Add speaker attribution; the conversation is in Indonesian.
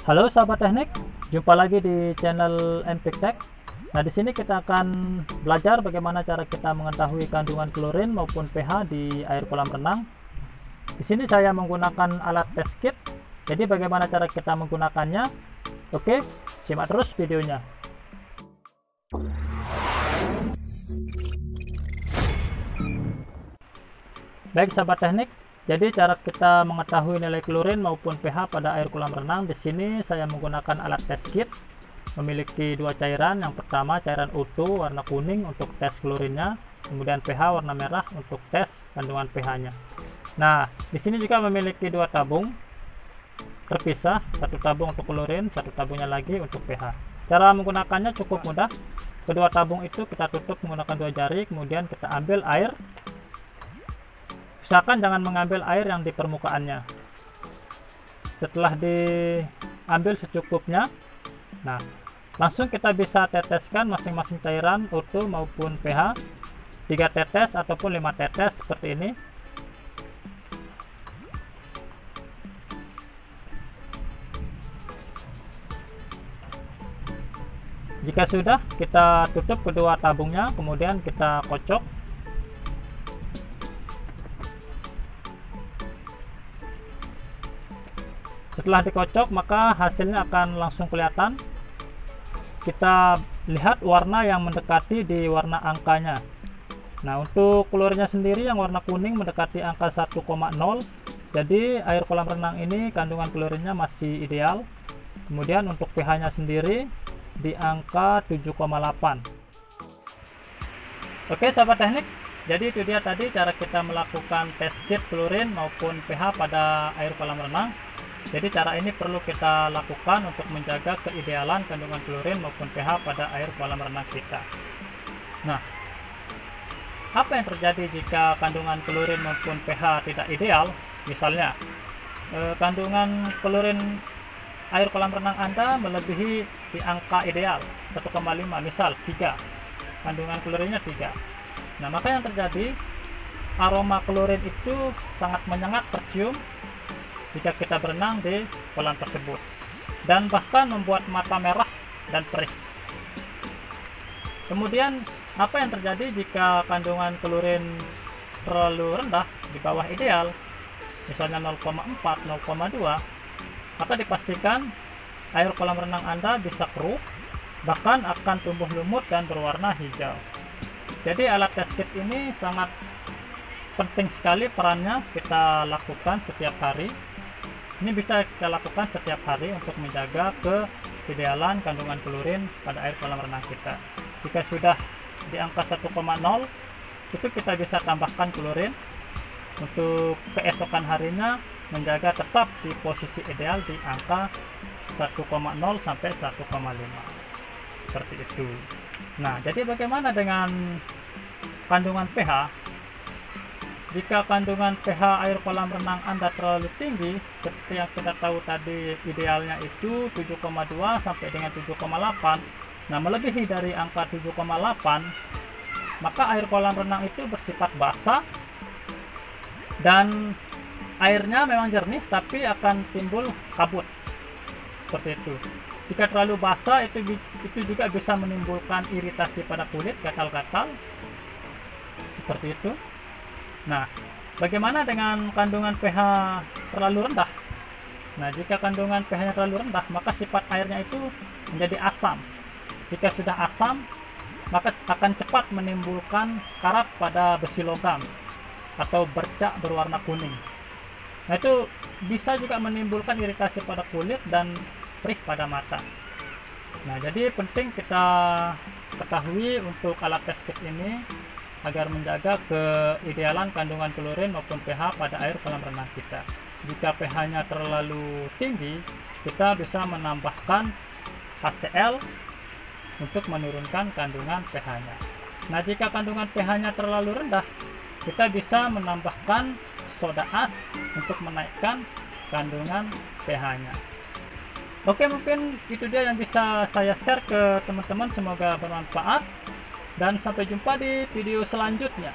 Speaker 1: Halo sahabat teknik, jumpa lagi di channel MPIK Tech. Nah, di sini kita akan belajar bagaimana cara kita mengetahui kandungan klorin maupun pH di air kolam renang. Di sini saya menggunakan alat test kit. Jadi bagaimana cara kita menggunakannya? Oke, simak terus videonya. Baik sahabat teknik, jadi cara kita mengetahui nilai klorin maupun pH pada air kolam renang, di sini saya menggunakan alat test kit. Memiliki dua cairan. Yang pertama cairan O2 warna kuning untuk tes klorinnya, kemudian pH warna merah untuk tes kandungan pH-nya. Nah, di sini juga memiliki dua tabung terpisah, satu tabung untuk klorin, satu tabungnya lagi untuk pH. Cara menggunakannya cukup mudah. Kedua tabung itu kita tutup menggunakan dua jari, kemudian kita ambil air. Usahakan jangan mengambil air yang di permukaannya. Setelah diambil secukupnya, nah langsung kita bisa teteskan masing-masing cairan O2 maupun pH 3 tetes ataupun 5 tetes seperti ini. Jika sudah, kita tutup kedua tabungnya, kemudian kita kocok. Setelah dikocok, maka hasilnya akan langsung kelihatan. Kita lihat warna yang mendekati di warna angkanya. Nah, untuk klorinnya sendiri yang warna kuning mendekati angka 1,0. Jadi air kolam renang ini kandungan klorinnya masih ideal. Kemudian untuk pH-nya sendiri di angka 7,8. Oke sahabat teknik, jadi itu dia tadi cara kita melakukan test kit klorin maupun pH pada air kolam renang. Jadi cara ini perlu kita lakukan untuk menjaga keidealan kandungan klorin maupun pH pada air kolam renang kita. Nah, apa yang terjadi jika kandungan klorin maupun pH tidak ideal? Misalnya, kandungan klorin air kolam renang Anda melebihi di angka ideal 1,5, misal 3. Kandungan klorinnya 3. Nah, maka yang terjadi, aroma klorin itu sangat menyengat tercium jika kita berenang di kolam tersebut, dan bahkan membuat mata merah dan perih. Kemudian apa yang terjadi jika kandungan klorin terlalu rendah di bawah ideal, misalnya 0,4, 0,2, maka dipastikan air kolam renang Anda bisa keruh, bahkan akan tumbuh lumut dan berwarna hijau. Jadi alat test kit ini sangat penting sekali perannya kita lakukan setiap hari. Ini bisa kita lakukan setiap hari untuk menjaga keidealan kandungan klorin pada air kolam renang kita. Jika sudah di angka 1,0, itu kita bisa tambahkan klorin untuk keesokan harinya menjaga tetap di posisi ideal di angka 1,0 sampai 1,5. Seperti itu. Nah, jadi bagaimana dengan kandungan pH? Jika kandungan pH air kolam renang Anda terlalu tinggi, seperti yang kita tahu tadi idealnya itu 7,2 sampai dengan 7,8. Nah, melebihi dari angka 7,8, maka air kolam renang itu bersifat basah dan airnya memang jernih tapi akan timbul kabut. Seperti itu. Jika terlalu basah itu juga bisa menimbulkan iritasi pada kulit, gatal-gatal. Seperti itu. Nah, bagaimana dengan kandungan pH terlalu rendah? Nah, jika kandungan pH-nya terlalu rendah, maka sifat airnya itu menjadi asam. Jika sudah asam, maka akan cepat menimbulkan karat pada besi logam atau bercak berwarna kuning. Nah, itu bisa juga menimbulkan iritasi pada kulit dan perih pada mata. Nah, jadi penting kita ketahui untuk alat test kit ini agar menjaga keidealan kandungan klorin maupun pH pada air kolam renang kita. Jika pH-nya terlalu tinggi, kita bisa menambahkan HCl untuk menurunkan kandungan pH-nya. Nah, jika kandungan pH-nya terlalu rendah, kita bisa menambahkan soda as untuk menaikkan kandungan pH-nya. Oke, mungkin itu dia yang bisa saya share ke teman-teman. Semoga bermanfaat. Dan sampai jumpa di video selanjutnya.